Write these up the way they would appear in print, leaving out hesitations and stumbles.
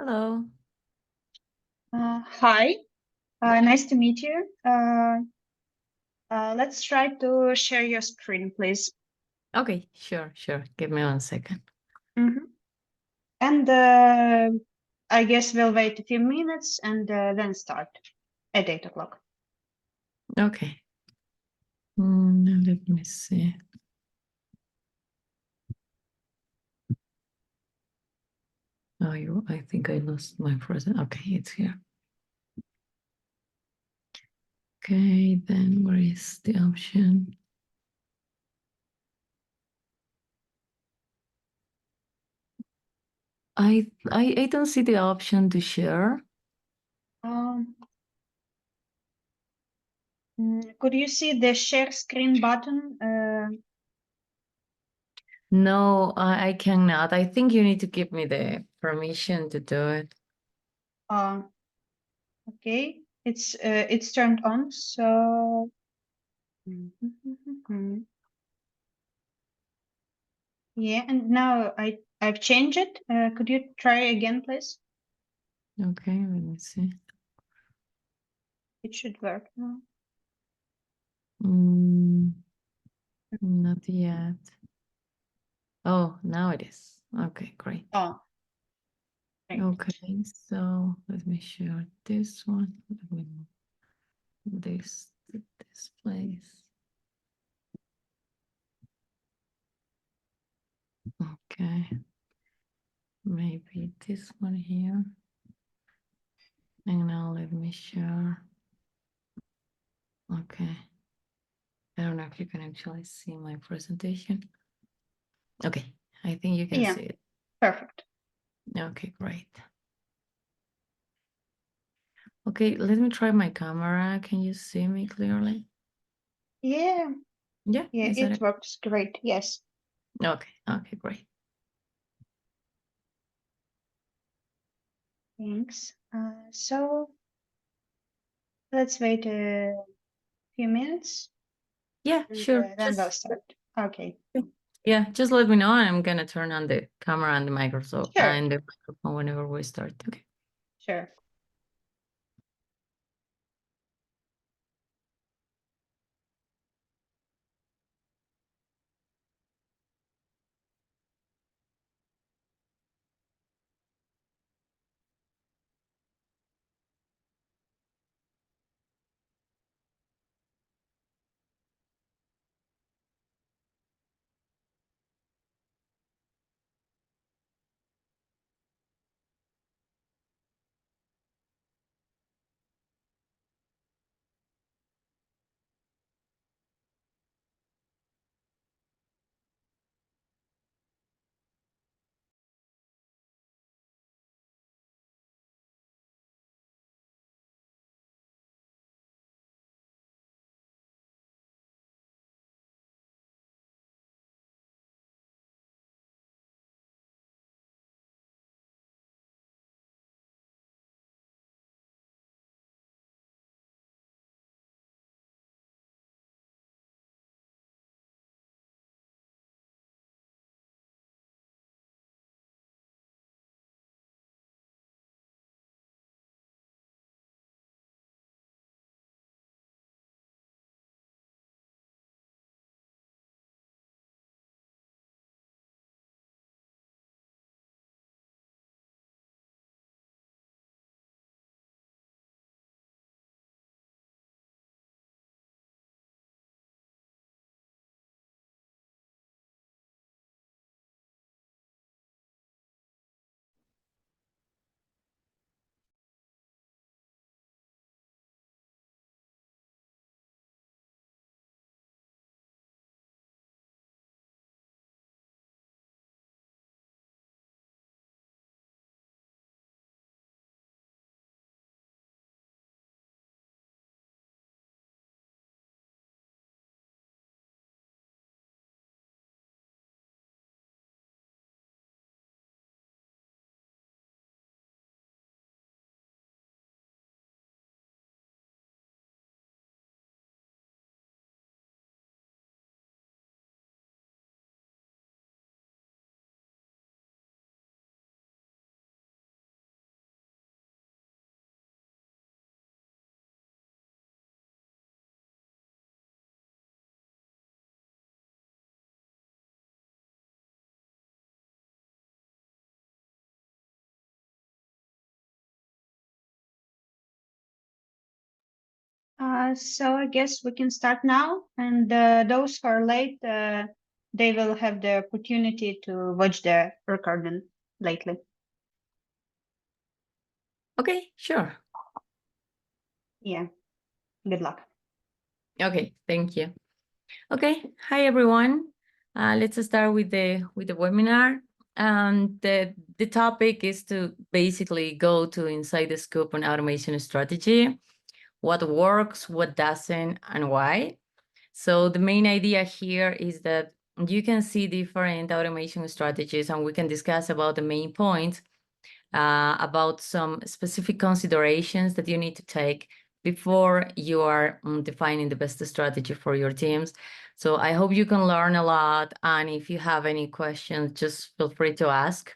Hello. Hi, nice to meet you. Let's try to share your screen, please. Okay, sure. Give me 1 second. And I guess we'll wait a few minutes and then start at 8 o'clock. Okay. Let me see. Oh, I think I lost my present. Okay, it's here. Okay, then where is the option? I don't see the option to share. Could you see the share screen button? No, I cannot. I think you need to give me the permission to do it. Okay, it's turned on, so yeah, and now I've changed it. Could you try again, please? Okay, let me see. It should work now. Not yet. Oh, now it is. Okay, great. Oh, great. Okay, so let me share this one. Let me move this to this place. Okay, maybe this one here. And now let me share. Okay. I don't know if you can actually see my presentation. Okay, I think you can see it. Perfect. Okay, great. Okay, let me try my camera. Can you see me clearly? Yeah, Yeah, it works great. Yes. Okay, great. Thanks. So let's wait a few minutes. Yeah, And, sure. then we'll start. Okay. Yeah, just let me know. I'm gonna turn on the camera and the microphone Sure. and the microphone whenever we start. Okay. Sure. So I guess we can start now, and those who are late, they will have the opportunity to watch the recording lately. Okay, sure. Yeah. Good luck. Okay, thank you. Okay, hi everyone. Let's start with the webinar. The topic is to basically go to inside the scope on automation strategy, what works, what doesn't, and why. So the main idea here is that you can see different automation strategies, and we can discuss about the main points, about some specific considerations that you need to take before you are defining the best strategy for your teams. So I hope you can learn a lot, and if you have any questions, just feel free to ask.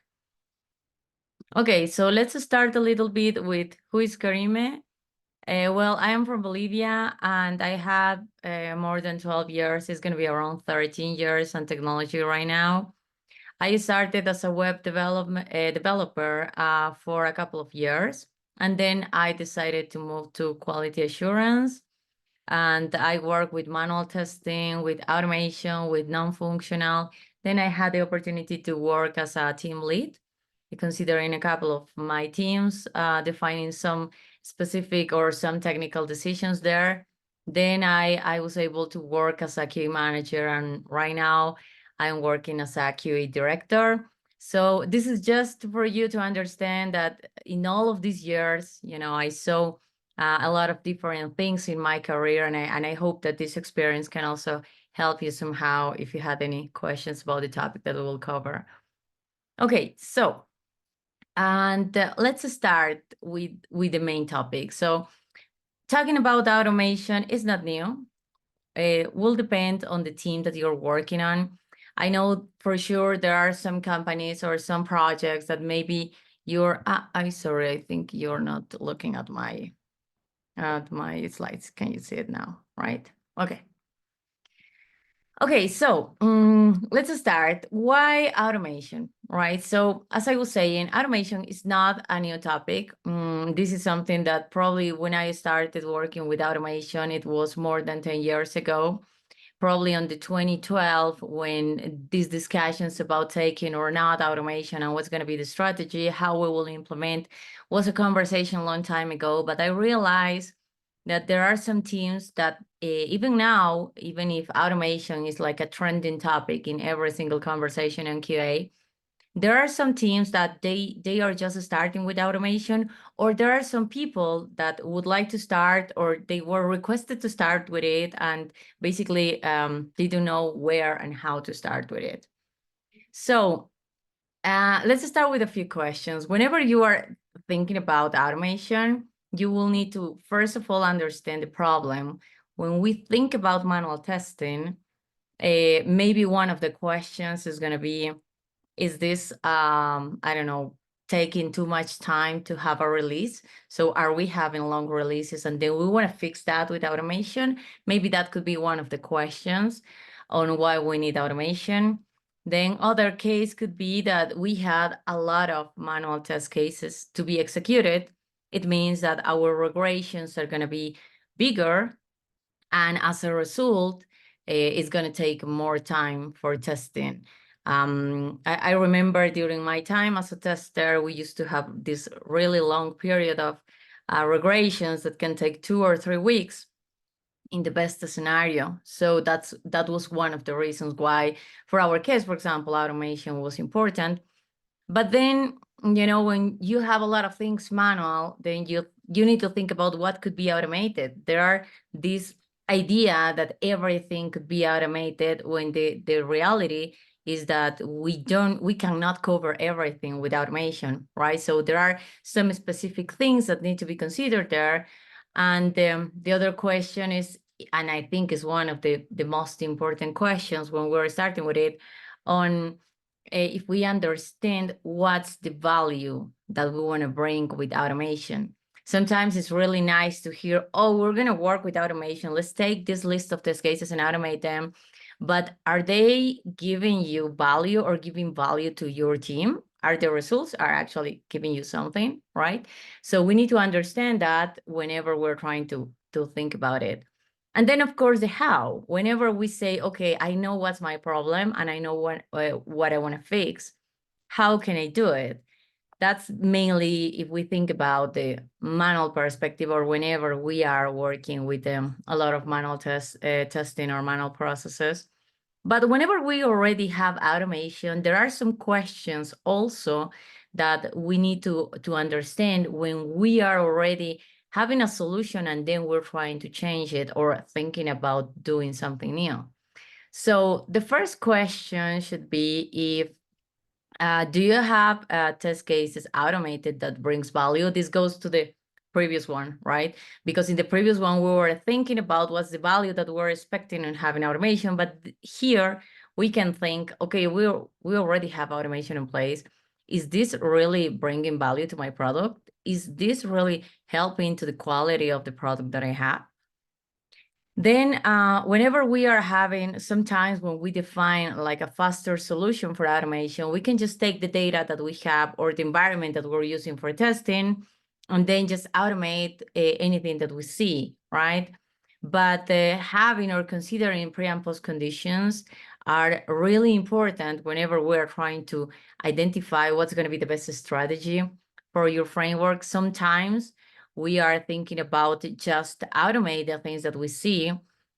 Okay, so let's start a little bit with who is Karime. Well, I am from Bolivia, and I have more than 12 years. It's going to be around 13 years on technology right now. I started as a web developer for a couple of years, and then I decided to move to quality assurance. And I work with manual testing, with automation, with non-functional. Then I had the opportunity to work as a team lead, considering a couple of my teams, defining some specific or some technical decisions there. Then I was able to work as a QA manager, and right now I'm working as a QA director. So this is just for you to understand that in all of these years, I saw a lot of different things in my career, and I hope that this experience can also help you somehow if you had any questions about the topic that we will cover. Okay, so let's start with the main topic. So talking about automation is not new. It will depend on the team that you're working on. I know for sure there are some companies or some projects that maybe you're, I'm sorry, I think you're not looking at my slides. Can you see it now, right? Okay. Okay, so let's start. Why automation, right? So as I was saying, automation is not a new topic. This is something that probably when I started working with automation, it was more than 10 years ago, probably on the 2012, when these discussions about taking or not automation and what's going to be the strategy, how we will implement, was a conversation a long time ago. But I realized that there are some teams that even now, even if automation is like a trending topic in every single conversation on QA, there are some teams that they are just starting with automation, or there are some people that would like to start, or they were requested to start with it, and basically they don't know where and how to start with it. So let's start with a few questions. Whenever you are thinking about automation, you will need to, first of all, understand the problem. When we think about manual testing, maybe one of the questions is going to be, is this, I don't know, taking too much time to have a release? So are we having long releases, and then we want to fix that with automation? Maybe that could be one of the questions on why we need automation. Then other case could be that we had a lot of manual test cases to be executed. It means that our regressions are going to be bigger, and as a result, it's going to take more time for testing. I remember during my time as a tester, we used to have this really long period of regressions that can take 2 or 3 weeks in the best scenario. So that was one of the reasons why, for our case, for example, automation was important. But then, when you have a lot of things manual, then you need to think about what could be automated. There are this idea that everything could be automated, when the reality is that we cannot cover everything with automation, right? So there are some specific things that need to be considered there. And the other question is, and I think is one of the most important questions when we're starting with it, on if we understand what's the value that we want to bring with automation. Sometimes it's really nice to hear, oh, we're going to work with automation. Let's take this list of test cases and automate them. But are they giving you value or giving value to your team? Are the results are actually giving you something, right? So we need to understand that whenever we're trying to to think about it. And then, of course, the how. Whenever we say, okay, I know what's my problem and I know what I want to fix, how can I do it? That's mainly if we think about the manual perspective, or whenever we are working with a lot of manual testing or manual processes. But whenever we already have automation, there are some questions also that we need to understand when we are already having a solution and then we're trying to change it or thinking about doing something new. So the first question should be, if do you have test cases automated that brings value? This goes to the previous one, right? Because in the previous one, we were thinking about what's the value that we're expecting in having automation. But here we can think, okay, we already have automation in place. Is this really bringing value to my product? Is this really helping to the quality of the product that I have? Then whenever we are having, sometimes when we define like a faster solution for automation, we can just take the data that we have or the environment that we're using for testing and then just automate anything that we see, right? But having or considering pre and post conditions are really important whenever we're trying to identify what's going to be the best strategy for your framework. Sometimes we are thinking about just automate the things that we see,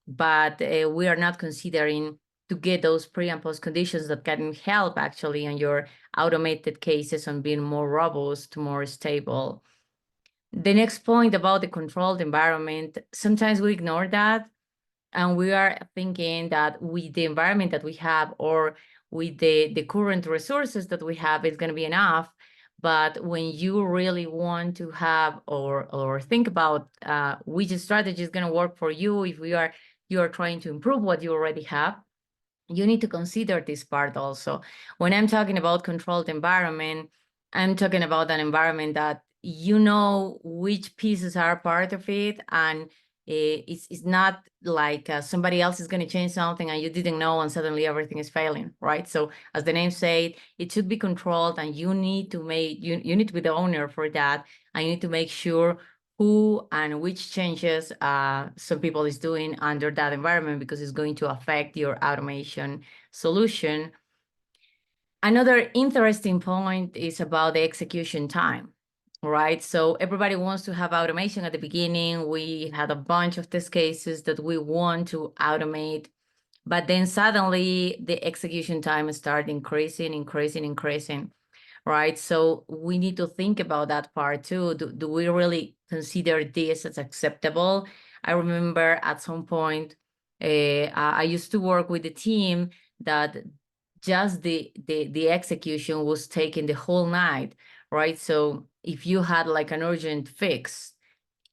but we are not considering to get those pre and post conditions that can help actually in your automated cases on being more robust, more stable. The next point about the controlled environment, sometimes we ignore that. And we are thinking that with the environment that we have or with the current resources that we have, it's going to be enough. But when you really want to have or think about which strategy is going to work for you, if you are trying to improve what you already have, you need to consider this part also. When I'm talking about controlled environment, I'm talking about an environment that you know which pieces are part of it, and it's not like somebody else is going to change something and you didn't know and suddenly everything is failing, right? So as the name said, it should be controlled, and you need to make you need to be the owner for that, and you need to make sure who and which changes some people is doing under that environment, because it's going to affect your automation solution. Another interesting point is about the execution time, right? So everybody wants to have automation at the beginning. We had a bunch of test cases that we want to automate, but then suddenly the execution time started increasing, right? So we need to think about that part too. Do we really consider this as acceptable? I remember at some point, I used to work with a team that just the execution was taking the whole night, right? So if you had like an urgent fix,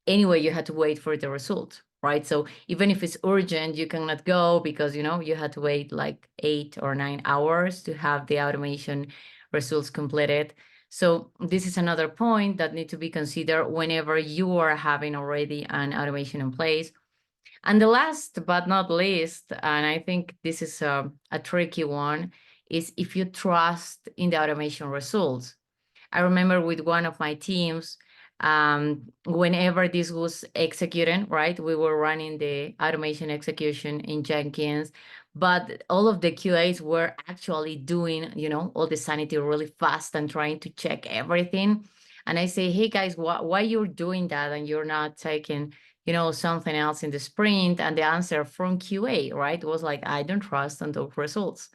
anyway, you had to wait for the result, right? So even if it's urgent, you cannot go because, you know, you had to wait like 8 or 9 hours to have the automation results completed. So this is another point that needs to be considered whenever you are having already an automation in place. And the last but not least, and I think this is a tricky one, is if you trust in the automation results. I remember with one of my teams, whenever this was executed, right, we were running the automation execution in Jenkins, but all of the QAs were actually doing, you know, all the sanity really fast and trying to check everything. And I say, hey guys, why you're doing that and you're not taking, you know, something else in the sprint? And the answer from QA, right, was like, I don't trust on those results,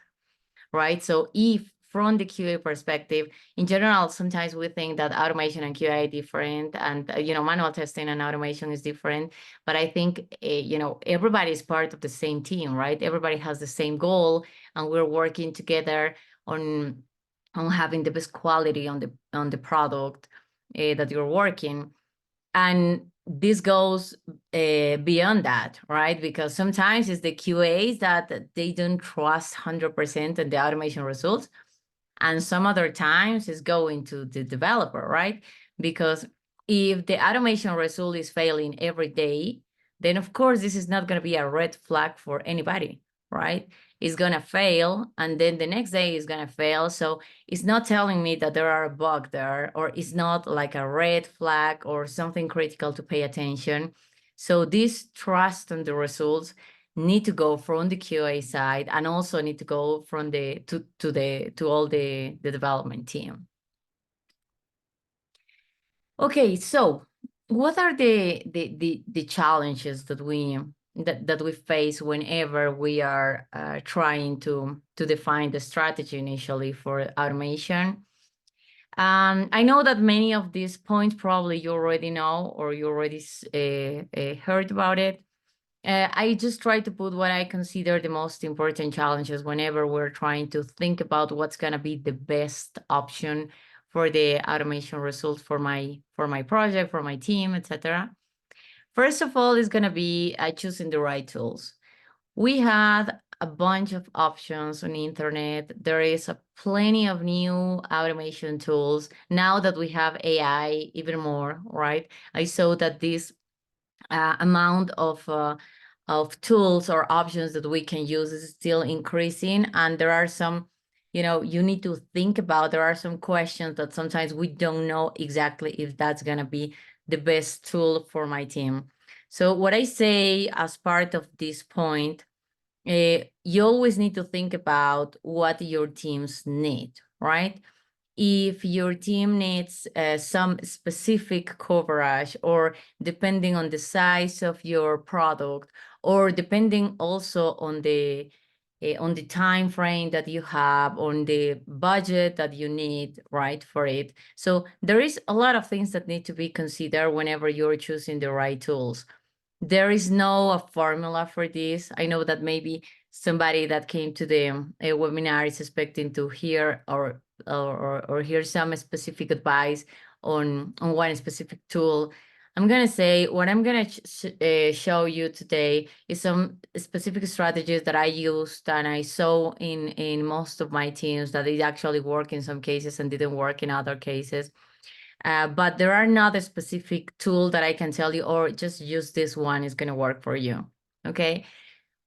right? So if from the QA perspective, in general, sometimes we think that automation and QA are different, and you know, manual testing and automation is different. But I think you know, everybody is part of the same team, right? Everybody has the same goal, and we're working together on having the best quality on the product that you're working. And this goes beyond that, right? Because sometimes it's the QAs that they don't trust 100% in the automation results. And some other times it's going to the developer, right? Because if the automation result is failing every day, then of course this is not going to be a red flag for anybody, right? It's going to fail, and then the next day is going to fail. So it's not telling me that there are a bug there, or it's not like a red flag or something critical to pay attention. So this trust on the results need to go from the QA side and also need to go from to all the development team. Okay, so what are the challenges that we face whenever we are trying to define the strategy initially for automation? I know that many of these points probably you already know or you already heard about it. I just try to put what I consider the most important challenges whenever we're trying to think about what's going to be the best option for the automation results for my project, for my team, etc. First of all, is going to be choosing the right tools. We had a bunch of options on the internet. There is plenty of new automation tools. Now that we have AI, even more, right? I saw that this amount of tools or options that we can use is still increasing. And there are some, you need to think about, there are some questions that sometimes we don't know exactly if that's going to be the best tool for my team. So what I say as part of this point, you always need to think about what your teams need, right? If your team needs some specific coverage, or depending on the size of your product, or depending also on the time frame that you have, on the budget that you need, right, for it. So there is a lot of things that need to be considered whenever you're choosing the right tools. There is no formula for this. I know that maybe somebody that came to the webinar is expecting to hear or hear some specific advice on one specific tool. I'm going to say what I'm going to show you today is some specific strategies that I used and I saw in most of my teams that it actually worked in some cases and didn't work in other cases. But there are not a specific tool that I can tell you, or just use this one, is going to work for you. Okay.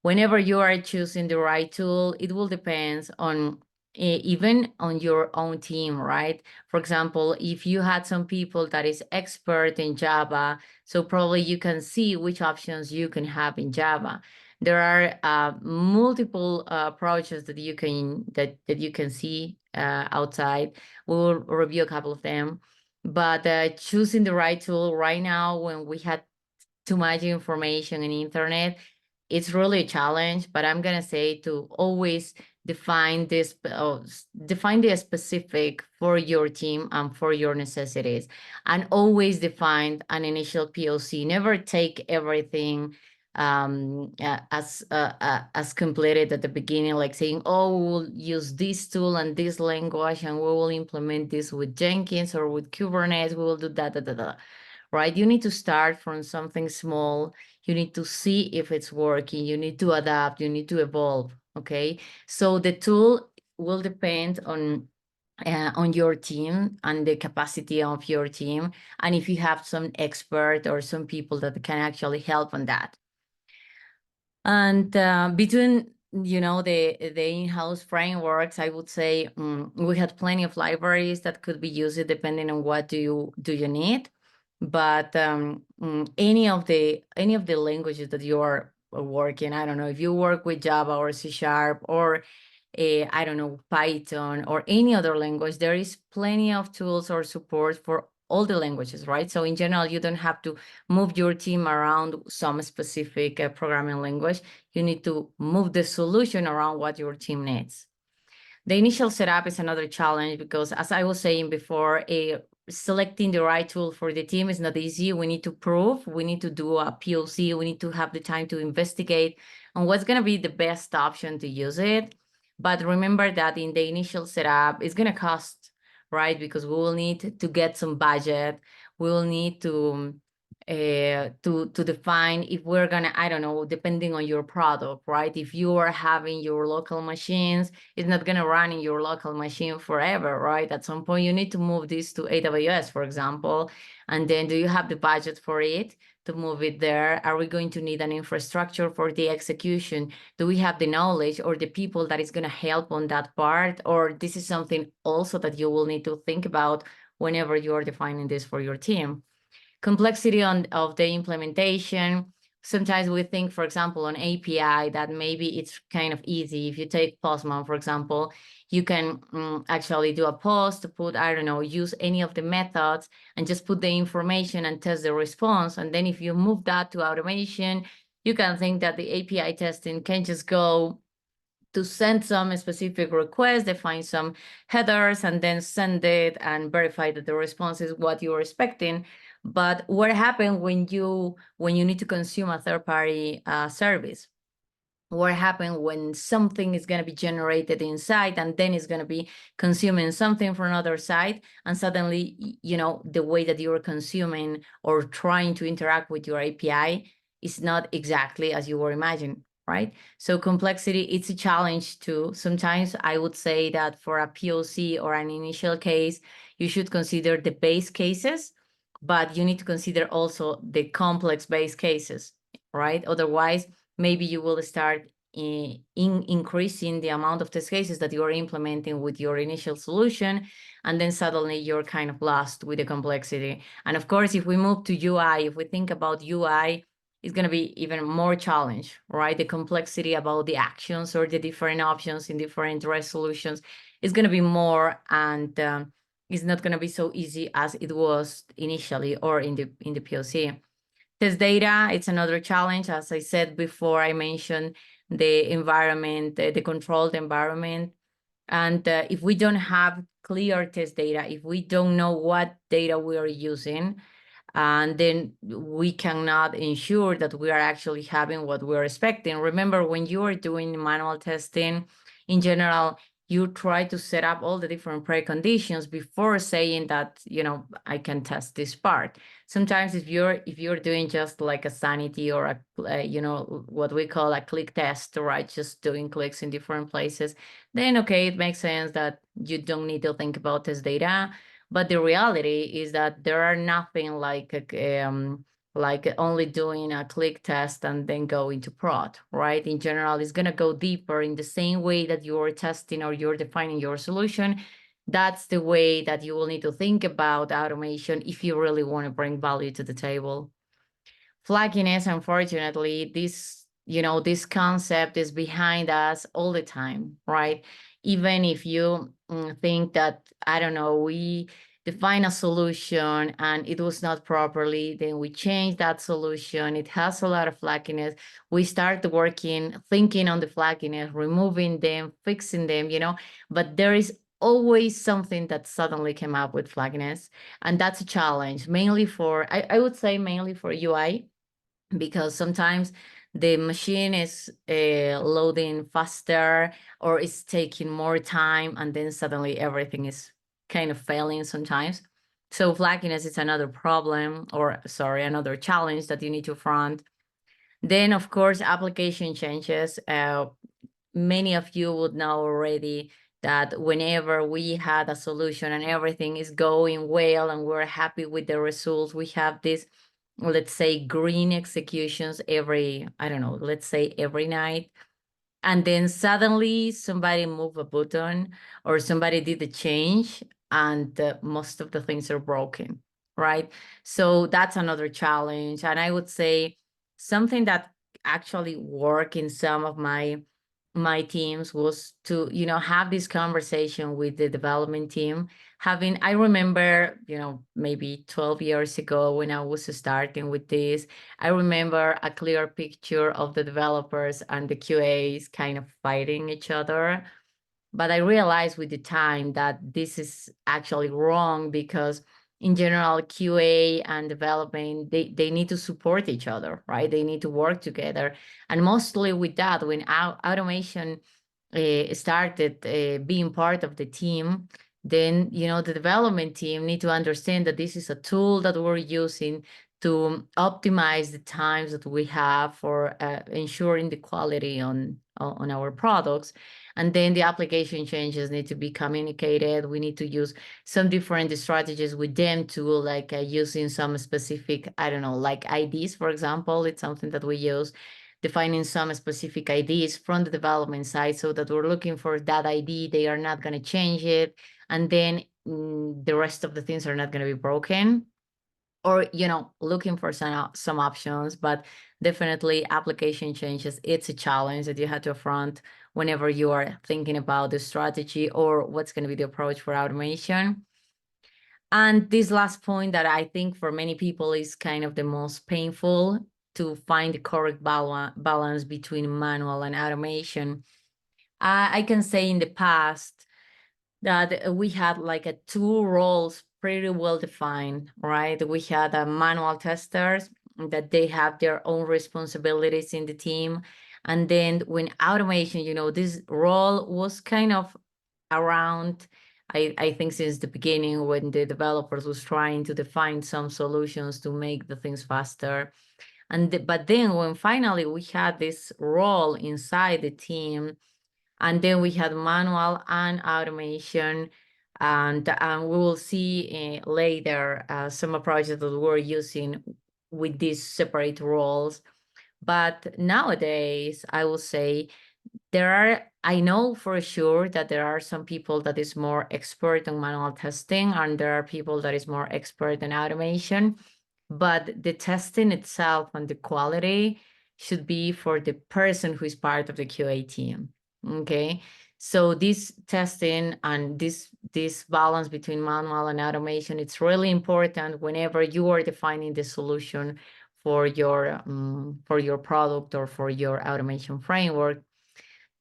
Whenever you are choosing the right tool, it will depend on even on your own team, right? For example, if you had some people that is expert in Java, so probably you can see which options you can have in Java. There are multiple approaches that you can see outside. We'll review a couple of them. But choosing the right tool right now, when we had too much information in internet, it's really a challenge. But I'm gonna say to always define the specific for your team and for your necessities, and always define an initial POC. Never take everything as completed at the beginning, like saying, oh, we'll use this tool and this language and we will implement this with Jenkins or with Kubernetes, we will do that, right? You need to start from something small. You need to see if it's working. You need to adapt. You need to evolve. Okay. So the tool will depend on your team and the capacity of your team. And if you have some expert or some people that can actually help on that. And between the in-house frameworks, I would say we had plenty of libraries that could be used depending on what do you need. But any of the languages that you are working, I don't know if you work with Java or C# or I don't know, Python or any other language, there is plenty of tools or support for all the languages, right? So in general, you don't have to move your team around some specific programming language. You need to move the solution around what your team needs. The initial setup is another challenge because, as I was saying before, selecting the right tool for the team is not easy. We need to prove, we need to do a POC, we need to have the time to investigate on what's going to be the best option to use it. But remember that in the initial setup, it's going to cost, right? Because we will need to get some budget. We will need to define if we're gonna, I don't know, depending on your product, right? If you are having your local machines, it's not gonna run in your local machine forever, right? At some point, you need to move this to AWS, for example. And then do you have the budget for it to move it there? Are we going to need an infrastructure for the execution? Do we have the knowledge or the people that is gonna help on that part? Or this is something also that you will need to think about whenever you are defining this for your team. Complexity of the implementation. Sometimes we think, for example, on API that maybe it's kind of easy. If you take Postman, for example, you can actually do a post, put, I don't know, use any of the methods and just put the information and test the response. And then if you move that to automation, you can think that the API testing can just go to send some specific request, define some headers, and then send it and verify that the response is what you were expecting. But what happens when you need to consume a third-party service? What happens when something is going to be generated inside and then it's going to be consuming something from another side, and suddenly, the way that you're consuming or trying to interact with your API is not exactly as you were imagining, right? So complexity, it's a challenge too. Sometimes I would say that for a POC or an initial case, you should consider the base cases, but you need to consider also the complex base cases, right? Otherwise, maybe you will start increasing the amount of test cases that you are implementing with your initial solution, and then suddenly you're kind of lost with the complexity. And of course, if we move to UI, if we think about UI, it's going to be even more challenge, right? The complexity about the actions or the different options in different REST solutions is going to be more, and it's not going to be so easy as it was initially or in the POC. Test data, it's another challenge. As I said before, I mentioned the environment, the controlled environment. And if we don't have clear test data, if we don't know what data we are using, and then we cannot ensure that we are actually having what we're expecting. Remember, when you are doing manual testing, in general, you try to set up all the different preconditions before saying that, I can test this part. Sometimes if you're doing just like a sanity or what we call a click test, right? Just doing clicks in different places, then okay, it makes sense that you don't need to think about test data. But the reality is that there are nothing like only doing a click test and then go into prod, right? In general, it's going to go deeper in the same way that you're testing or you're defining your solution. That's the way that you will need to think about automation if you really want to bring value to the table. Flagginess, unfortunately, this concept is behind us all the time, right? Even if you think that, I don't know, we define a solution and it was not properly, then we change that solution. It has a lot of flagginess. We start working, thinking on the flagginess, removing them, fixing them, but there is always something that suddenly came up with flagginess. And that's a challenge, mainly I would say mainly for UI, because sometimes the machine is loading faster or it's taking more time, and then suddenly everything is kind of failing sometimes. So flagginess is another problem, or sorry, another challenge that you need to front. Then, of course, application changes. Many of you would know already that whenever we had a solution and everything is going well and we're happy with the results, we have this, let's say, green executions every, I don't know, let's say every night. And then suddenly somebody moved a button or somebody did a change, and most of the things are broken, right? So that's another challenge. And I would say something that actually worked in some of my teams was to, have this conversation with the development team. I remember, maybe 12 years ago when I was starting with this, I remember a clear picture of the developers and the QAs kind of fighting each other. But I realized with the time that this is actually wrong, because in general, QA and development, they need to support each other, right? They need to work together. And mostly with that, when automation started being part of the team, then, the development team need to understand that this is a tool that we're using to optimize the times that we have for ensuring the quality on our products. And then the application changes need to be communicated. We need to use some different strategies with them too, like using some specific, I don't know, like IDs, for example. It's something that we use, defining some specific IDs from the development side so that we're looking for that ID. They are not going to change it. And then the rest of the things are not going to be broken. or, looking for some options, but definitely application changes. It's a challenge that you have to affront whenever you are thinking about the strategy or what's going to be the approach for automation. And this last point that I think for many people is kind of the most painful, to find the correct balance between manual and automation. I can say in the past that we had like two roles pretty well defined, right? We had manual testers that they have their own responsibilities in the team. And then when automation, this role was kind of around, I think since the beginning, when the developers was trying to define some solutions to make the things faster. But then when finally we had this role inside the team, and then we had manual and automation, and we will see later some approaches that we're using with these separate roles. But nowadays, I will say I know for sure that there are some people that is more expert on manual testing, and there are people that is more expert in automation. But the testing itself and the quality should be for the person who is part of the QA team. Okay. So this testing and this balance between manual and automation, it's really important whenever you are defining the solution for your product or for your automation framework.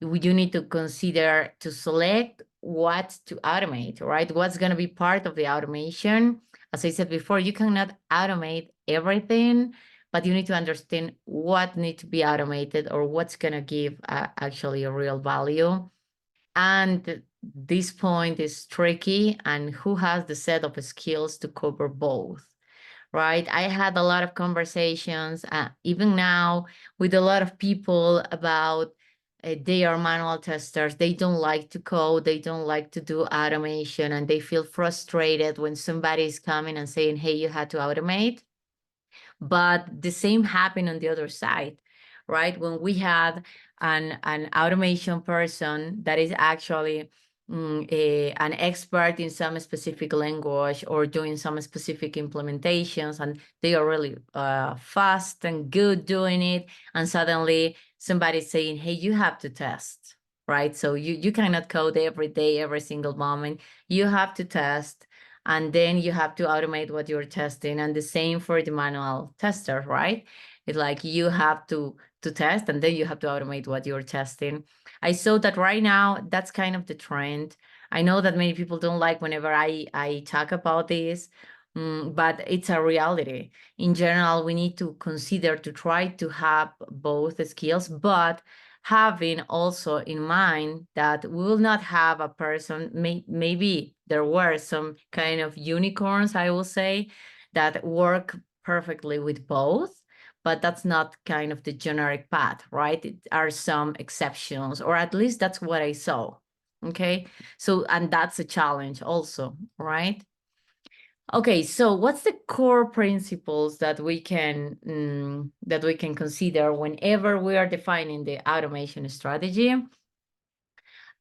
You need to consider to select what to automate, right? What's going to be part of the automation. As I said before, you cannot automate everything, but you need to understand what needs to be automated or what's going to give actually a real value. And this point is tricky, and who has the set of skills to cover both, right? I had a lot of conversations, even now, with a lot of people about they are manual testers. They don't like to code. They don't like to do automation, and they feel frustrated when somebody is coming and saying, hey, you had to automate. But the same happened on the other side, right? When we had an automation person that is actually an expert in some specific language or doing some specific implementations, and they are really fast and good doing it, and suddenly somebody's saying, hey, you have to test, right? So you cannot code every day, every single moment. You have to test, and then you have to automate what you're testing. And the same for the manual tester, right? It's like you have to test, and then you have to automate what you're testing. I saw that right now, that's kind of the trend. I know that many people don't like whenever I talk about this, but it's a reality. In general, we need to consider to try to have both skills, but having also in mind that we will not have a person, maybe there were some kind of unicorns, I will say, that work perfectly with both, but that's not kind of the generic path, right? There are some exceptions, or at least that's what I saw. Okay. So, and that's a challenge also, right? Okay, so what's the core principles that we can consider whenever we are defining the automation strategy?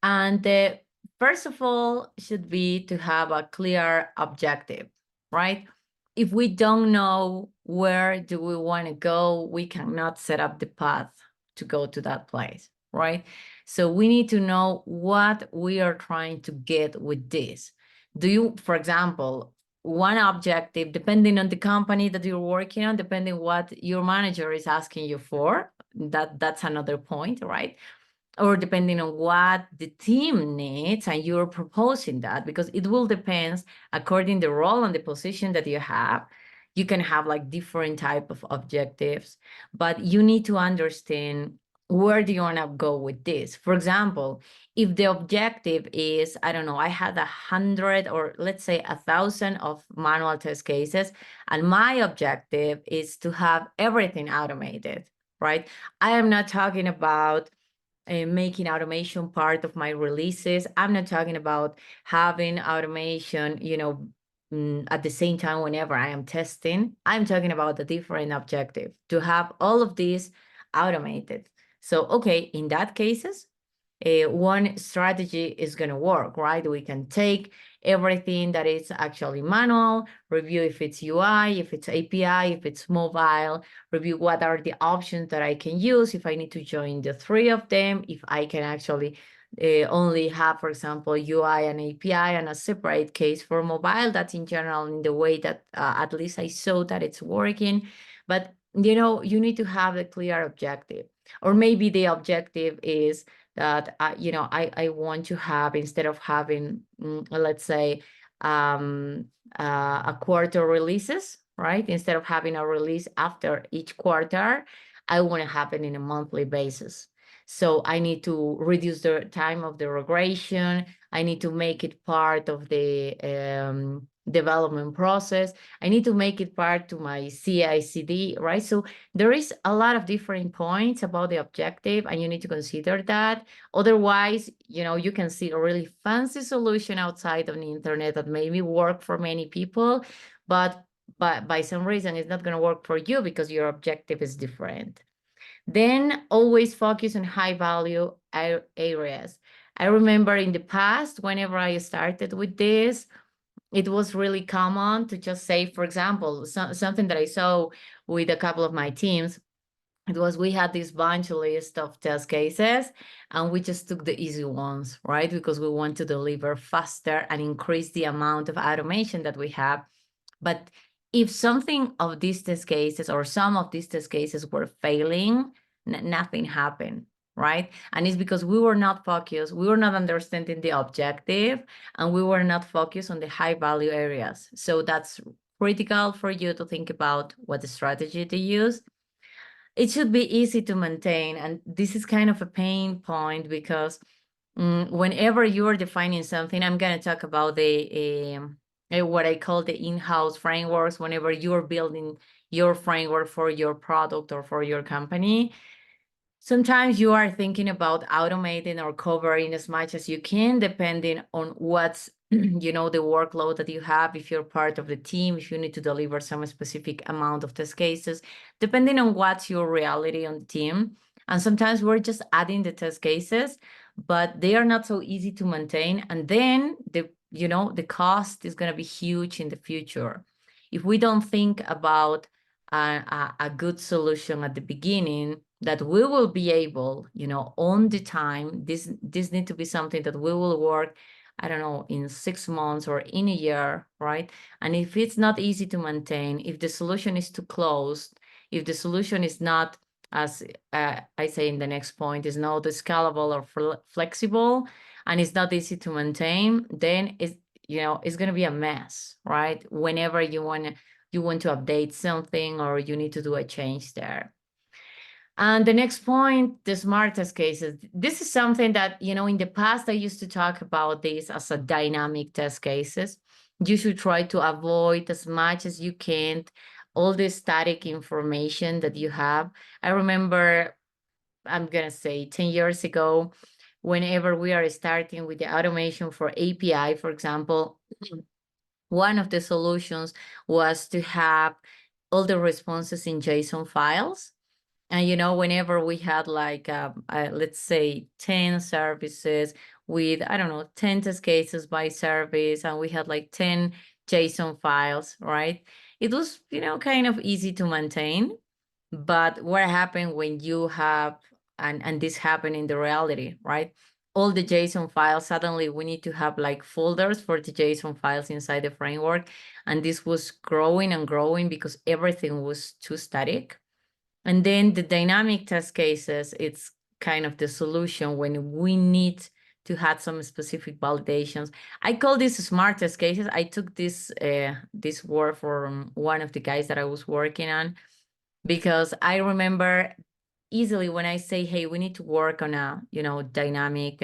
And the first of all should be to have a clear objective, right? If we don't know where do we want to go, we cannot set up the path to go to that place, right? So we need to know what we are trying to get with this. For example, one objective, depending on the company that you're working on, depending what your manager is asking you for, that's another point, right? Or depending on what the team needs, and you're proposing that, because it will depend according the role and the position that you have. You can have like different type of objectives, but you need to understand where do you want to go with this. For example, if the objective is, I don't know, I had 100 or let's say 1,000 of manual test cases, and my objective is to have everything automated, right? I am not talking about making automation part of my releases. I'm not talking about having automation, at the same time whenever I am testing. I'm talking about a different objective, to have all of these automated. So, okay, in that cases, one strategy is going to work, right? We can take everything that is actually manual, review if it's UI, if it's API, if it's mobile, review what are the options that I can use, if I need to join the three of them, if I can actually only have, for example, UI and API and a separate case for mobile. That's in general in the way that at least I saw that it's working. But, you need to have a clear objective. Or maybe the objective is that, I want to have, instead of having, let's say, a quarter releases, right? Instead of having a release after each quarter, I want to have it in a monthly basis. So I need to reduce the time of the regression. I need to make it part of the development process. I need to make it part to my CI/CD, right? So there is a lot of different points about the objective, and you need to consider that. Otherwise, you can see a really fancy solution outside on the internet that maybe work for many people, but by some reason it's not going to work for you because your objective is different. Then always focus on high value areas. I remember in the past, whenever I started with this, it was really common to just say, for example, something that I saw with a couple of my teams, it was we had this bunch list of test cases and we just took the easy ones, right? Because we want to deliver faster and increase the amount of automation that we have. But if something of these test cases or some of these test cases were failing, nothing happened, right? And it's because we were not focused, we were not understanding the objective, and we were not focused on the high value areas. So that's critical for you to think about what the strategy to use. It should be easy to maintain, and this is kind of a pain point because whenever you are defining something, I'm going to talk about the what I call the in-house frameworks. Whenever you're building your framework for your product or for your company, sometimes you are thinking about automating or covering as much as you can, depending on what's the workload that you have, if you're part of the team, if you need to deliver some specific amount of test cases, depending on what's your reality on the team. And sometimes we're just adding the test cases, but they are not so easy to maintain. And then the cost is going to be huge in the future. If we don't think about a good solution at the beginning, that we will be able, on the time, this need to be something that we will work, I don't know, in 6 months or in a year, right? And if it's not easy to maintain, if the solution is too closed, if the solution is not, as I say in the next point, is not scalable or flexible, and it's not easy to maintain, then it's going to be a mess, right? Whenever you want to update something or you need to do a change there. And the next point, the smart test cases. This is something that, in the past, I used to talk about this as a dynamic test cases. You should try to avoid as much as you can all the static information that you have. I remember, I'm going to say 10 years ago, whenever we are starting with the automation for API, for example, one of the solutions was to have all the responses in JSON files. And, whenever we had like, let's say 10 services with, I don't know, 10 test cases by service, and we had like 10 JSON files, right? It was, kind of easy to maintain. But what happened when you have, and this happened in the reality, right? All the JSON files, suddenly we need to have like folders for the JSON files inside the framework. And this was growing and growing because everything was too static. And then the dynamic test cases, it's kind of the solution when we need to have some specific validations. I call this smart test cases. I took this word from one of the guys that I was working on, because I remember easily when I say, hey, we need to work on a dynamic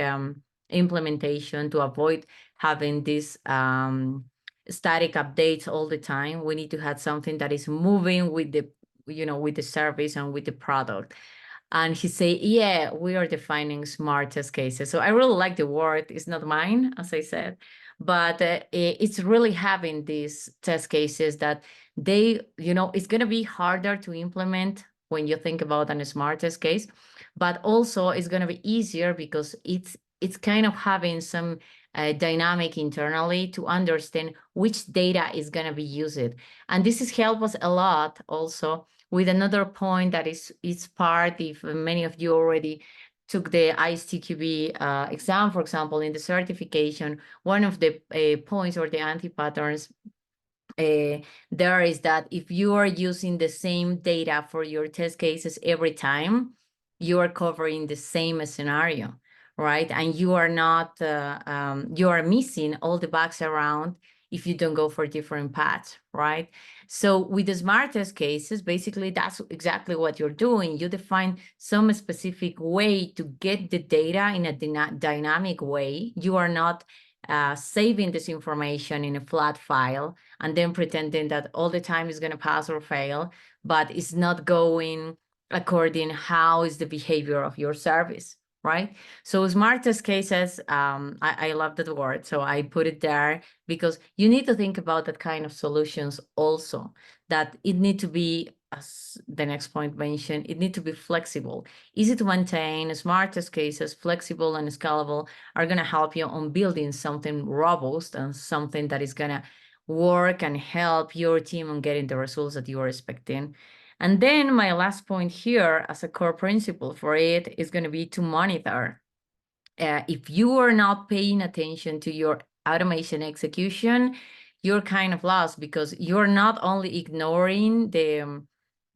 implementation to avoid having this static updates all the time. We need to have something that is moving with the with the service and with the product. And he say, yeah, we are defining smart test cases. So I really like the word. It's not mine, as I said, but it's really having these test cases that they, it's going to be harder to implement when you think about a smart test case, but also it's going to be easier because it's kind of having some dynamic internally to understand which data is going to be used. And this has helped us a lot also with another point that is part, if many of you already took the ISTQB exam, for example, in the certification, one of the points or the anti-patterns there is that if you are using the same data for your test cases every time, you are covering the same scenario, right? And you are not, you are missing all the bugs around if you don't go for different paths, right? So with the smart test cases, basically that's exactly what you're doing. You define some specific way to get the data in a dynamic way. You are not saving this information in a flat file and then pretending that all the time is going to pass or fail, but it's not going according how is the behavior of your service, right? So smart test cases, I love that word, so I put it there because you need to think about that kind of solutions also, that it need to be, as the next point mentioned, it need to be flexible, easy to maintain. Smart test cases, flexible and scalable, are going to help you on building something robust and something that is going to work and help your team on getting the results that you are expecting. And then my last point here as a core principle for it is going to be to monitor. If you are not paying attention to your automation execution, you're kind of lost because you're not only ignoring the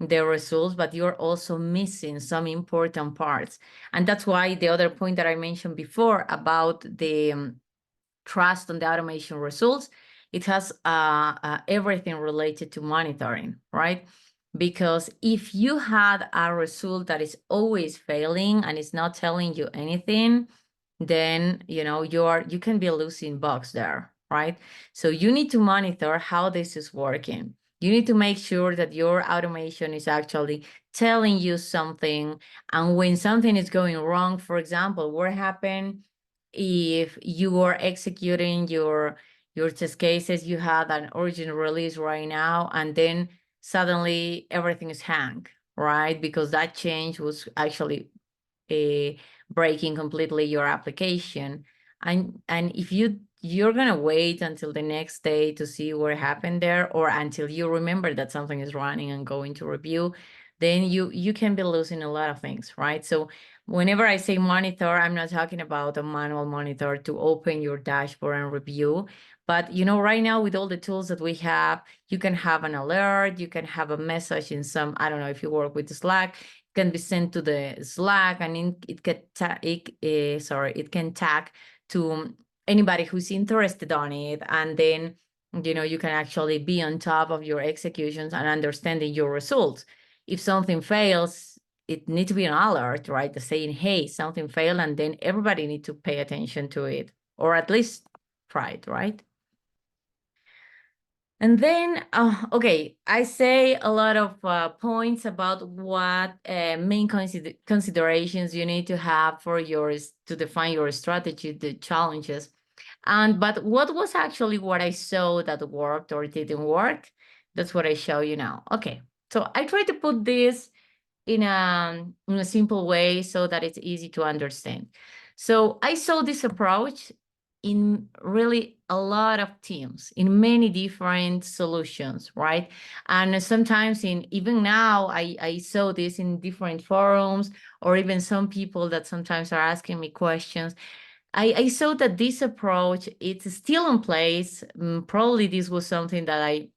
results, but you're also missing some important parts. And that's why the other point that I mentioned before about the trust on the automation results, it has everything related to monitoring, right? Because if you had a result that is always failing and it's not telling you anything, then you can be losing bugs there, right? So you need to monitor how this is working. You need to make sure that your automation is actually telling you something. And when something is going wrong, for example, what happened if you are executing your test cases, you had an origin release right now, and then suddenly everything is hang, right? Because that change was actually breaking completely your application. And if you're gonna wait until the next day to see what happened there, or until you remember that something is running and going to review, then you can be losing a lot of things, right? So whenever I say monitor, I'm not talking about a manual monitor to open your dashboard and review. But right now with all the tools that we have, you can have an alert, you can have a message in some, I don't know if you work with Slack, can be sent to the Slack, and it can tag to anybody who's interested on it, and then you can actually be on top of your executions and understanding your results. If something fails, it needs to be an alert, right? Saying, hey, something failed, and then everybody needs to pay attention to it, or at least try it, right? And then, okay, I say a lot of points about what main considerations you need to have for to define your strategy, the challenges. But what was actually what I saw that worked or didn't work? That's what I show you now. Okay, so I try to put this in a simple way so that it's easy to understand. So I saw this approach in really a lot of teams, in many different solutions, right? And sometimes even now, I saw this in different forums, or even some people that sometimes are asking me questions. I saw that this approach, it's still in place. Probably this was something that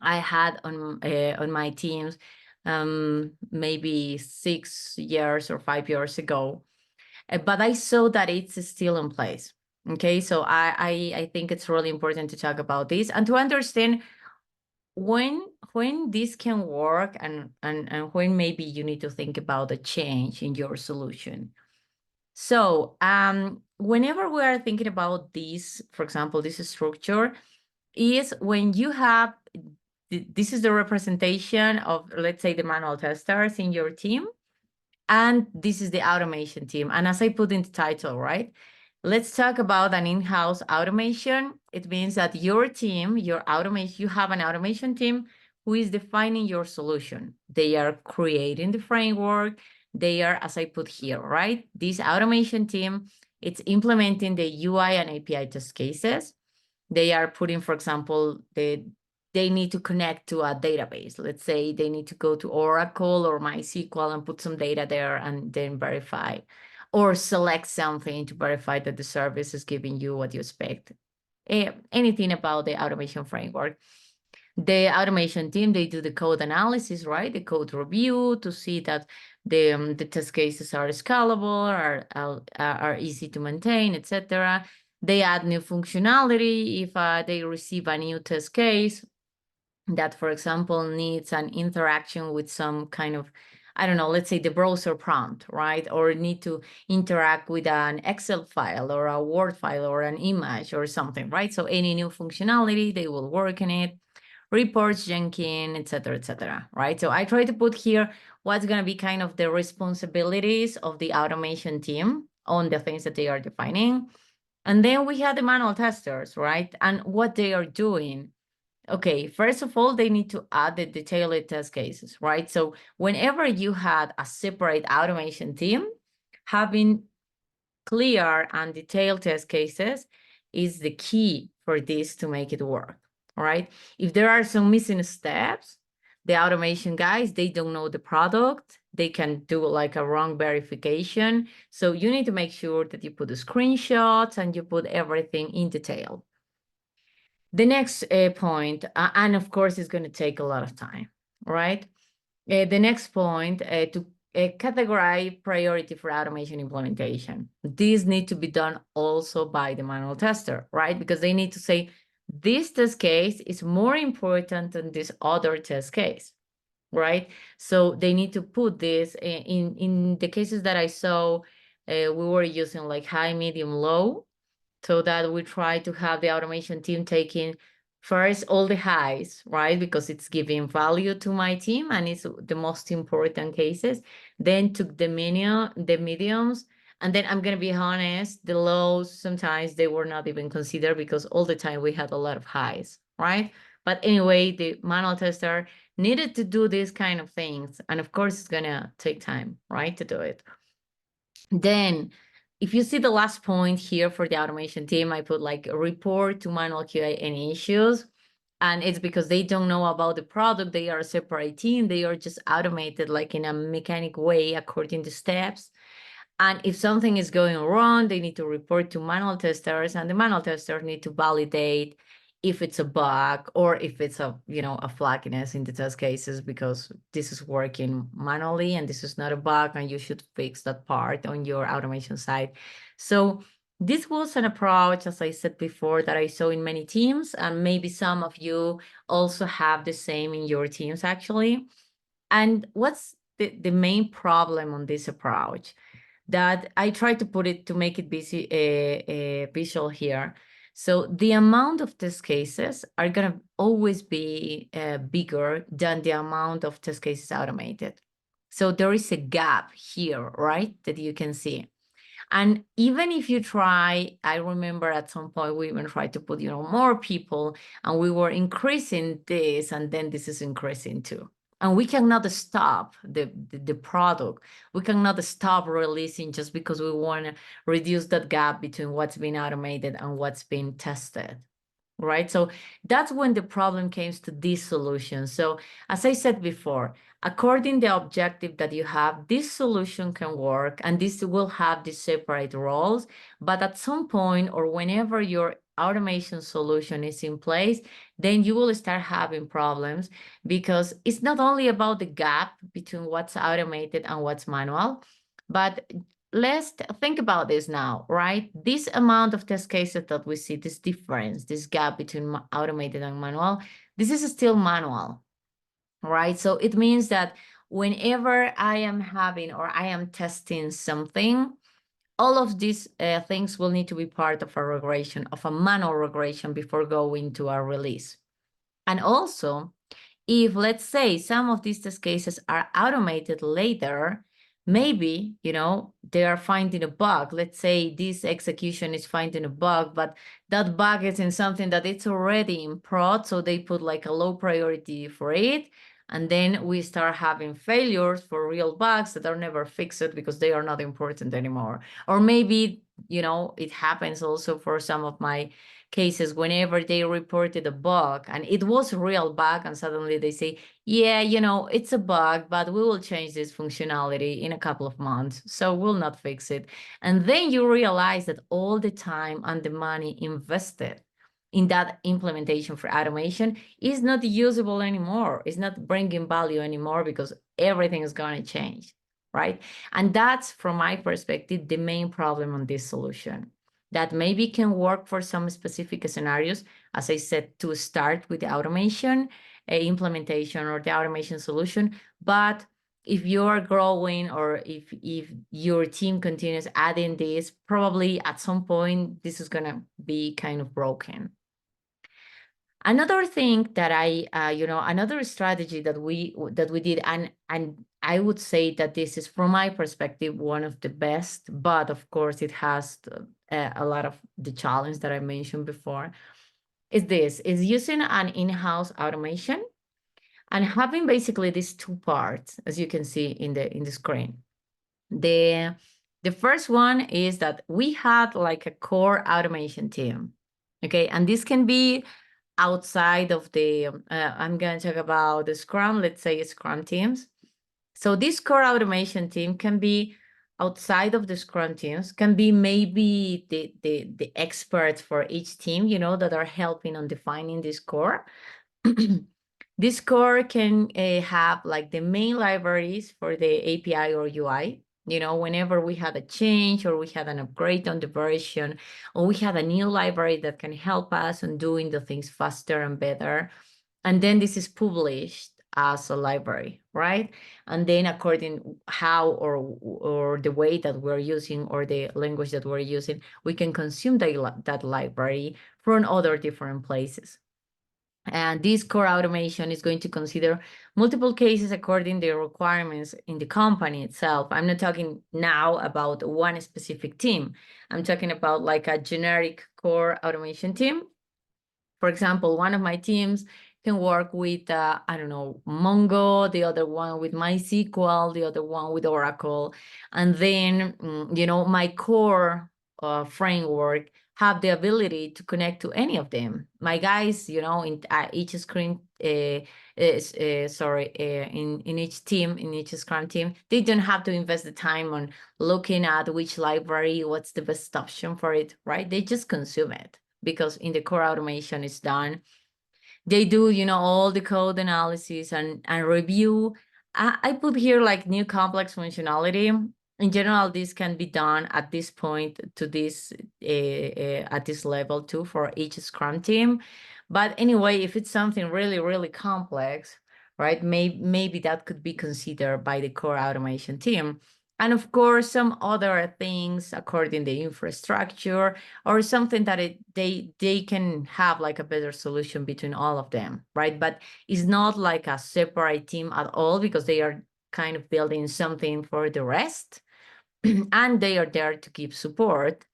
I had on my teams maybe 6 years or 5 years ago. But I saw that it's still in place. Okay, so I think it's really important to talk about this and to understand when this can work and when maybe you need to think about a change in your solution. So whenever we are thinking about this, for example, this structure is when you have, this is the representation of, let's say, the manual testers in your team. And this is the automation team. And as I put in the title, right? Let's talk about an in-house automation. It means that your team, your automation, you have an automation team who is defining your solution. They are creating the framework. They are, as I put here, right? This automation team, it's implementing the UI and API test cases. They are putting, for example, they need to connect to a database. Let's say they need to go to Oracle or MySQL and put some data there and then verify, or select something to verify that the service is giving you what you expect. Anything about the automation framework. The automation team, they do the code analysis, right? The code review to see that the test cases are scalable, are easy to maintain, etc. They add new functionality if they receive a new test case that, for example, needs an interaction with some kind of, I don't know, let's say the browser prompt, right? Or need to interact with an Excel file or a Word file or an image or something, right? So any new functionality, they will work in it. Reports, Jenkins, etc., right? So I try to put here what's going to be kind of the responsibilities of the automation team on the things that they are defining. And then we have the manual testers, right? And what they are doing. Okay, first of all, they need to add the detailed test cases, right? So whenever you had a separate automation team, having clear and detailed test cases is the key for this to make it work, all right? If there are some missing steps, the automation guys, they don't know the product, they can do like a wrong verification. So you need to make sure that you put the screenshots and you put everything in detail. The next point, and of course, it's going to take a lot of time, right? The next point, to categorize priority for automation implementation. These need to be done also by the manual tester, right? Because they need to say, this test case is more important than this other test case, right? So they need to put this in the cases that I saw, we were using like high, medium, low, so that we try to have the automation team taking first all the highs, right? Because it's giving value to my team and it's the most important cases. Then took the mediums, and then I'm gonna be honest, the lows, sometimes they were not even considered because all the time we had a lot of highs, right? But anyway, the manual tester needed to do these kind of things. And of course, it's gonna take time, right, to do it. Then if you see the last point here for the automation team, I put like a report to manual QA any issues. And it's because they don't know about the product. They are a separate team. They are just automated like in a mechanic way according to steps. And if something is going wrong, they need to report to manual testers, and the manual testers need to validate if it's a bug or if it's a flakiness in the test cases, because this is working manually and this is not a bug and you should fix that part on your automation side. So this was an approach, as I said before, that I saw in many teams, and maybe some of you also have the same in your teams actually. And what's the main problem on this approach? That I try to put it to make it visual here. So the amount of test cases are going to always be bigger than the amount of test cases automated. So there is a gap here, right, that you can see. And even if you try, I remember at some point we even tried to put, more people, and we were increasing this, and then this is increasing too. And we cannot stop the product. We cannot stop releasing just because we want to reduce that gap between what's been automated and what's been tested, right? So that's when the problem came to this solution. So as I said before, according to the objective that you have, this solution can work and this will have these separate roles. But at some point, or whenever your automation solution is in place, then you will start having problems, because it's not only about the gap between what's automated and what's manual, but let's think about this now, right? This amount of test cases that we see, this difference, this gap between automated and manual, this is still manual, right? So it means that whenever I am having or I am testing something, all of these things will need to be part of a regression, of a manual regression, before going to a release. And also, if let's say some of these test cases are automated later, maybe, they are finding a bug. Let's say this execution is finding a bug, but that bug is in something that it's already in prod, so they put like a low priority for it. And then we start having failures for real bugs that are never fixed because they are not important anymore. Or maybe, it happens also for some of my cases whenever they reported a bug and it was a real bug, and suddenly they say, yeah, it's a bug, but we will change this functionality in a couple of months, so we'll not fix it. And then you realize that all the time and the money invested in that implementation for automation is not usable anymore. It's not bringing value anymore because everything is going to change, right? And that's, from my perspective, the main problem on this solution. That maybe can work for some specific scenarios, as I said, to start with the automation implementation or the automation solution. But if you're growing, or if your team continues adding this, probably at some point this is going to be kind of broken. Another thing that another strategy that we did, and I would say that this is, from my perspective, one of the best, but of course it has a lot of the challenge that I mentioned before, is using an in-house automation and having basically these two parts, as you can see in the screen. The first one is that we had like a core automation team, okay? And this can be outside of the, I'm going to talk about the Scrum, let's say Scrum teams. So this core automation team can be outside of the Scrum teams, can be maybe the experts for each team, that are helping on defining this core. This core can have like the main libraries for the API or UI. Whenever we had a change or we had an upgrade on the version, or we had a new library that can help us on doing the things faster and better. And then this is published as a library, right? And then according how or the way that we're using, or the language that we're using, we can consume that library from other different places. And this core automation is going to consider multiple cases according to the requirements in the company itself. I'm not talking now about one specific team. I'm talking about like a generic core automation team. For example, one of my teams can work with, I don't know, Mongo, the other one with MySQL, the other one with Oracle. And then, my core framework have the ability to connect to any of them. My guys, in each screen, in each team, in each Scrum team, they don't have to invest the time on looking at which library, what's the best option for it, right? They just consume it because in the core automation it's done. They do, all the code analysis and review. I put here like new complex functionality. In general, this can be done at this point to this at this level too for each Scrum team. But anyway, if it's something really, really complex, right, maybe that could be considered by the core automation team. And of course, some other things according to the infrastructure, or something that they can have like a better solution between all of them, right? But it's not like a separate team at all, because they are kind of building something for the rest. And they are there to give support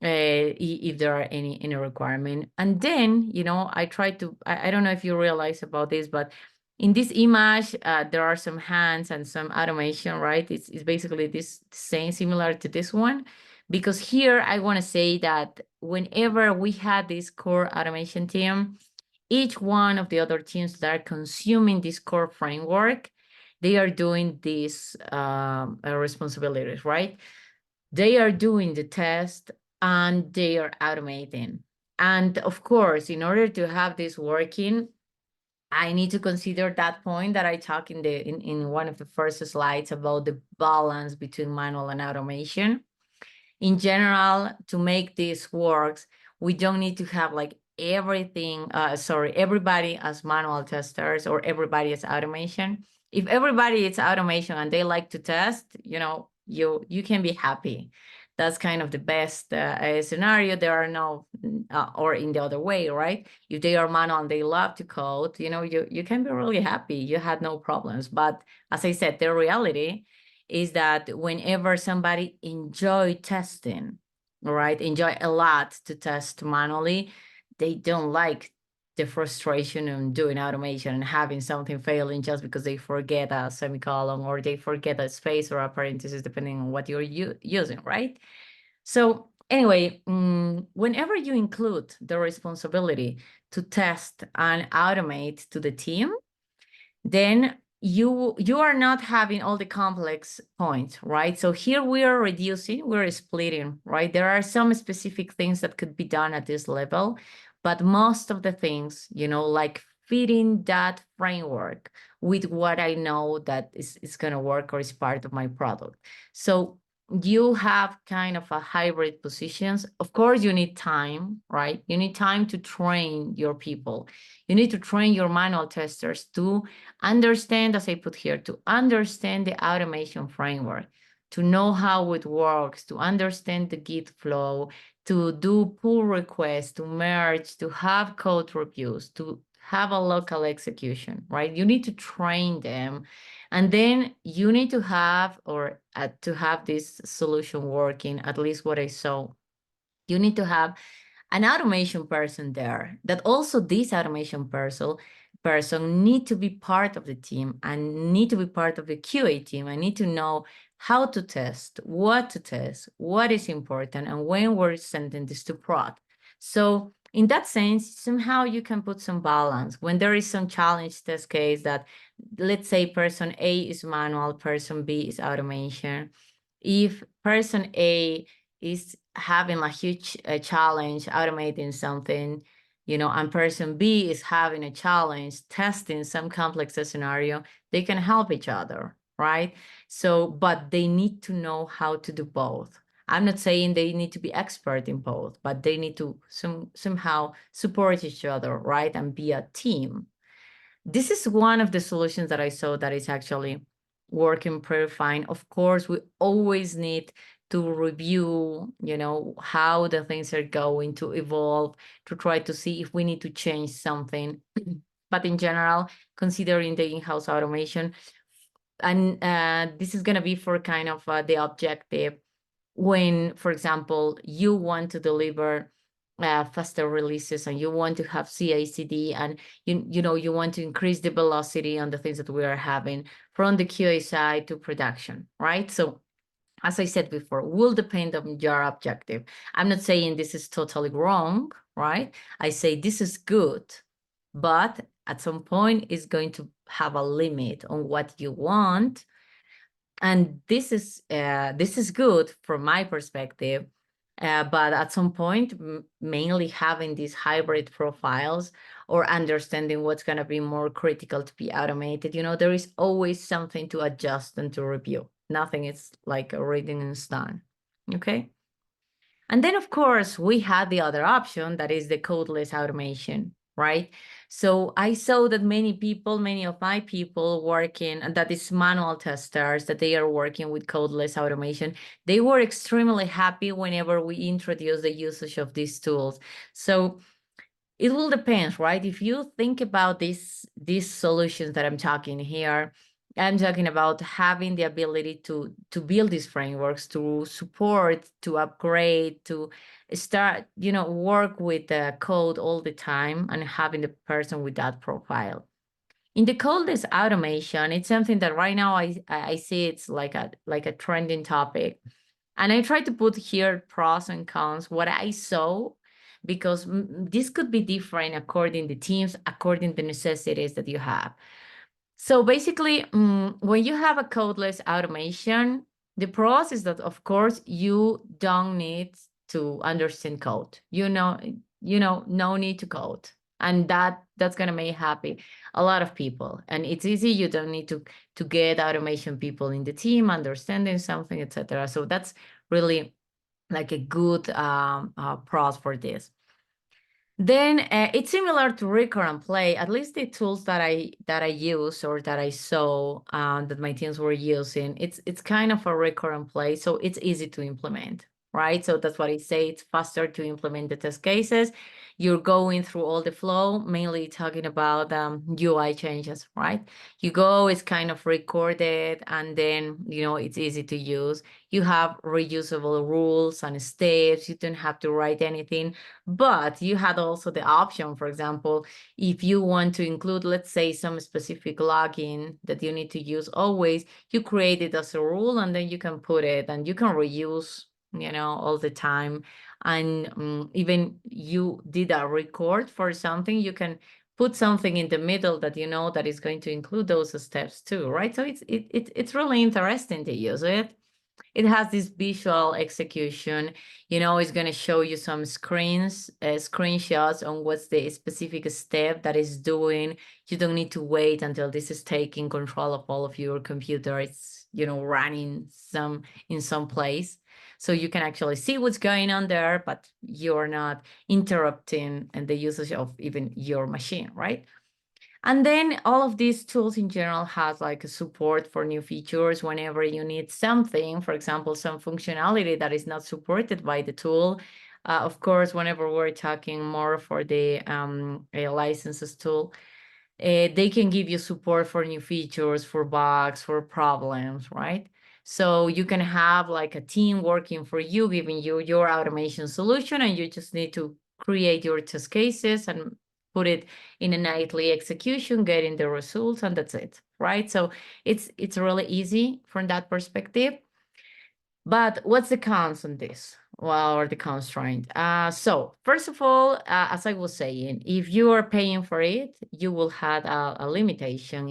if there are any requirement. And then, I try to, I don't know if you realize about this, but in this image, there are some hands and some automation, right? It's basically this same, similar to this one. Because here I want to say that whenever we had this core automation team, each one of the other teams that are consuming this core framework, they are doing these responsibilities, right? They are doing the test and they are automating. And of course, in order to have this working, I need to consider that point that I talked in one of the first slides about the balance between manual and automation. In general, to make this works, we don't need to have like everybody as manual testers or everybody as automation. If everybody is automation and they like to test, you can be happy. That's kind of the best scenario. There are no, or in the other way, right? If they are manual and they love to code, you can be really happy. You had no problems. But as I said, the reality is that whenever somebody enjoy testing, right, enjoy a lot to test manually, they don't like the frustration of doing automation and having something failing just because they forget a semicolon or they forget a space or a parenthesis, depending on what you're using, right? So anyway, whenever you include the responsibility to test and automate to the team, then you are not having all the complex points, right? So here we are reducing, we're splitting, right? There are some specific things that could be done at this level, but most of the things, like fitting that framework with what I know that is going to work or is part of my product. So you have kind of a hybrid positions. Of course, you need time, right? You need time to train your people. You need to train your manual testers to understand, as I put here, to understand the automation framework, to know how it works, to understand the Git flow, to do pull requests, to merge, to have code reviews, to have a local execution, right? You need to train them. And then you need to have, to have this solution working, at least what I saw, you need to have an automation person there, that also this automation person need to be part of the team and need to be part of the QA team. I need to know how to test, what is important, and when we're sending this to prod. So in that sense, somehow you can put some balance. When there is some challenge test case that, let's say person A is manual, person B is automation. If person A is having a huge challenge automating something, and person B is having a challenge testing some complex scenario, they can help each other, right? So, but they need to know how to do both. I'm not saying they need to be expert in both, but they need to somehow support each other, right? And be a team. This is one of the solutions that I saw that is actually working pretty fine. Of course, we always need to review, how the things are going to evolve, to try to see if we need to change something. But in general, considering the in-house automation, and this is going to be for kind of the objective when, for example, you want to deliver faster releases and you want to have CI/CD and you want to increase the velocity on the things that we are having from the QA side to production, right? So as I said before, will depend on your objective. I'm not saying this is totally wrong, right? I say this is good, but at some point it's going to have a limit on what you want. And this is good from my perspective, but at some point, mainly having these hybrid profiles or understanding what's going to be more critical to be automated, there is always something to adjust and to review. Nothing is like a written in stone. Okay. And then, of course, we had the other option, that is the codeless automation, right? So I saw that many of my people working, and that is manual testers, that they are working with codeless automation. They were extremely happy whenever we introduced the usage of these tools. So it will depend, right? If you think about these solutions that I'm talking here, I'm talking about having the ability to build these frameworks, to support, to upgrade, to start, work with the code all the time and having the person with that profile. In the codeless automation, it's something that right now I see it's like a trending topic. And I try to put here pros and cons, what I saw, because this could be different according to teams, according to necessities that you have. So basically, when you have a codeless automation, the pros is that, of course, you don't need to understand code. No need to code. And that's going to make happy a lot of people. And it's easy. You don't need to get automation people in the team, understanding something, etc. So that's really like a good pros for this. Then it's similar to recurrent play, at least the tools that I use or that I saw that my teams were using. It's kind of a recurrent play, so it's easy to implement. right? So that's what I say. It's faster to implement the test cases. You're going through all the flow, mainly talking about UI changes, right? You go, it's kind of recorded, and then, it's easy to use. You have reusable rules and steps. You don't have to write anything, but you had also the option, for example, if you want to include, let's say, some specific login that you need to use always, you create it as a rule, and then you can put it, and you can reuse, all the time. And even you did a record for something, you can put something in the middle that that is going to include those steps too, right? So it's really interesting to use it. It has this visual execution, it's going to show you some screenshots on what's the specific step that is doing. You don't need to wait until this is taking control of all of your computer. It's, running in some place. So you can actually see what's going on there, but you're not interrupting the usage of even your machine, right? And then all of these tools in general has like a support for new features whenever you need something, for example, some functionality that is not supported by the tool. Of course, whenever we're talking more for the licenses tool, they can give you support for new features, for bugs, for problems, right? So you can have like a team working for you, giving you your automation solution, and you just need to create your test cases and put it in a nightly execution, getting the results, and that's it, right? So it's really easy from that perspective. But what's the cons on this? Well, or the constraint? So first of all, as I was saying, if you are paying for it, you will have a limitation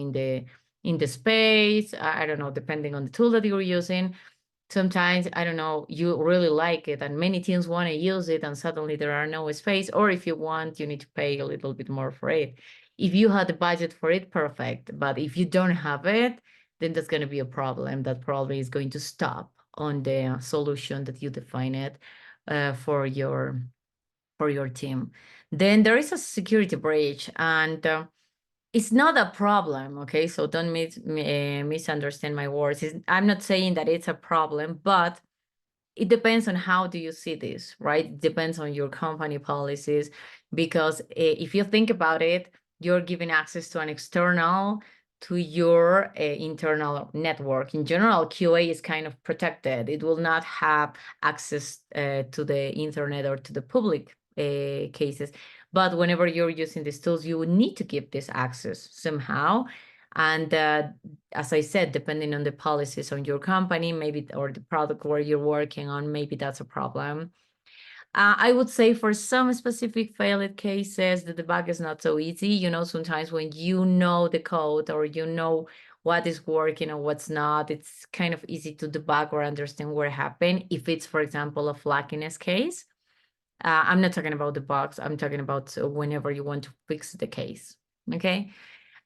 in the space. I don't know, depending on the tool that you're using. Sometimes, I don't know, you really like it and many teams want to use it, and suddenly there are no space. Or if you want, you need to pay a little bit more for it. If you had the budget for it, perfect. But if you don't have it, then that's going to be a problem. That probably is going to stop on the solution that you define it for your team. Then there is a security breach, and it's not a problem, okay? So don't misunderstand my words. I'm not saying that it's a problem, but it depends on how do you see this, right? It depends on your company policies, because if you think about it, you're giving access to an external to your internal network. In general, QA is kind of protected. It will not have access to the internet or to the public cases. But whenever you're using these tools, you would need to give this access somehow. And as I said, depending on the policies on your company, maybe, or the product where you're working on, maybe that's a problem. I would say for some specific failed cases, the debug is not so easy. Sometimes when you know the code, or what is working or what's not, it's kind of easy to debug or understand what happened. If it's, for example, a flakiness case, I'm not talking about the bugs. I'm talking about whenever you want to fix the case, okay?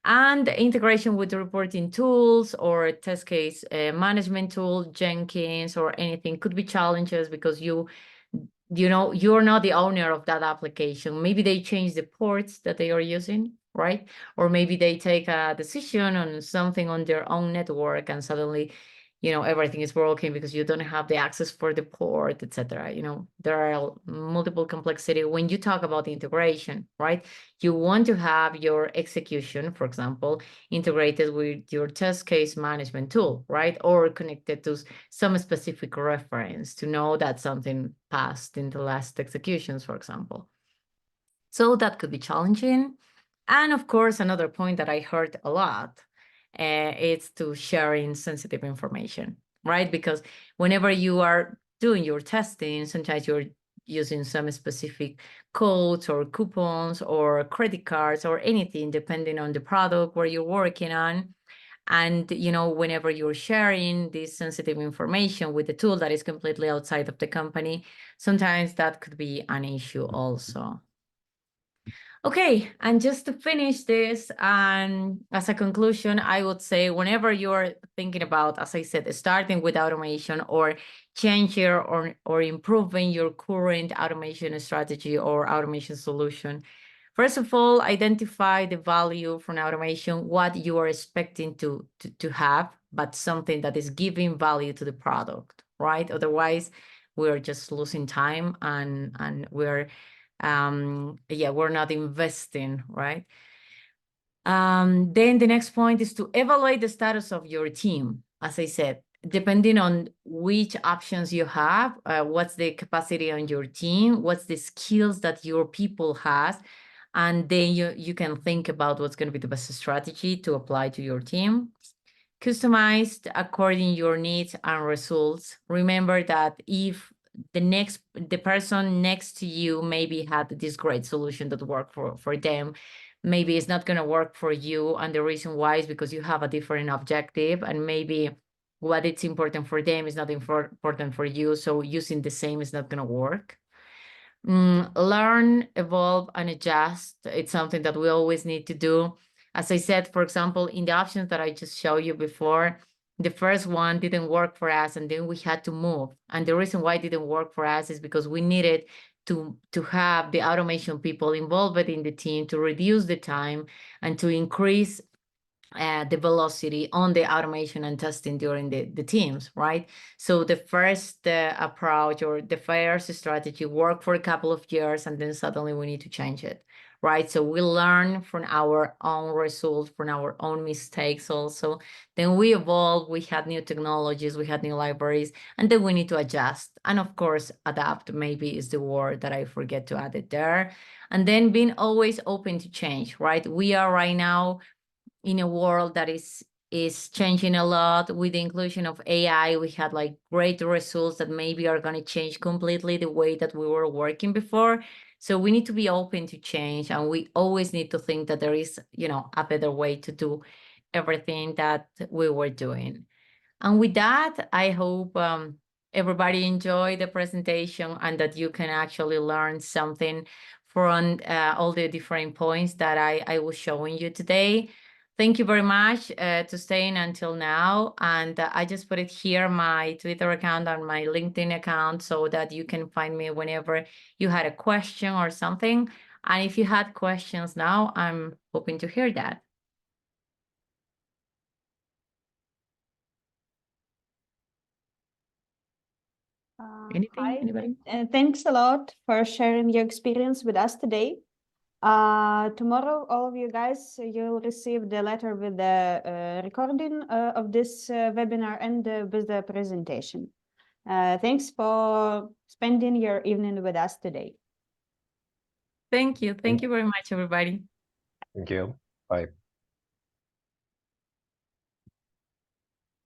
And integration with the reporting tools or test case management tool, Jenkins, or anything could be challenges, because you're not the owner of that application. Maybe they change the ports that they are using, right? Or maybe they take a decision on something on their own network, and suddenly everything is broken because you don't have the access for the port, etc. There are multiple complexity when you talk about the integration, right? You want to have your execution, for example, integrated with your test case management tool, right? Or connected to some specific reference to know that something passed in the last executions, for example. So that could be challenging. And of course, another point that I heard a lot, it's to sharing sensitive information, right? Because whenever you are doing your testing, sometimes you're using some specific codes or coupons or credit cards or anything, depending on the product where you're working on. And, whenever you're sharing this sensitive information with the tool that is completely outside of the company, sometimes that could be an issue also. Okay, and just to finish this, and as a conclusion, I would say whenever you're thinking about, as I said, starting with automation or changing or improving your current automation strategy or automation solution, first of all, identify the value from automation, what you are expecting to have, but something that is giving value to the product, right? Otherwise, we're just losing time and we're not investing, right? Then the next point is to evaluate the status of your team. As I said, depending on which options you have, what's the capacity on your team, what's the skills that your people has, and then you can think about what's going to be the best strategy to apply to your team. Customized according your needs and results. Remember that if the person next to you maybe had this great solution that worked for them, maybe it's not going to work for you, and the reason why is because you have a different objective, and maybe what it's important for them is not important for you, so using the same is not going to work. Learn, evolve, and adjust. It's something that we always need to do. As I said, for example, in the options that I just showed you before, the first one didn't work for us, and then we had to move. And the reason why it didn't work for us is because we needed to have the automation people involved in the team to reduce the time and to increase the velocity on the automation and testing during the teams, right? So the first approach or the first strategy worked for a couple of years, and then suddenly we need to change it, right? So we learn from our own results, from our own mistakes also. Then we evolve, we had new technologies, we had new libraries, and then we need to adjust. And of course, adapt maybe is the word that I forget to add it there. And then being always open to change, right? We are right now in a world that is changing a lot. With the inclusion of AI, we had like great results that maybe are going to change completely the way that we were working before. So we need to be open to change, and we always need to think that there is, a better way to do everything that we were doing. And with that, I hope everybody enjoyed the presentation and that you can actually learn something from all the different points that I was showing you today. Thank you very much to staying until now. And I just put it here, my Twitter account and my LinkedIn account, so that you can find me whenever you had a question or something. And if you had questions now, I'm hoping to hear that. Anything, anybody? Thanks a lot for sharing your experience with us today. Tomorrow, all of you guys, you'll receive the letter with the recording of this webinar and with the presentation. Thanks for spending your evening with us today. Thank you. Thank you very much, everybody. Thank you. Bye.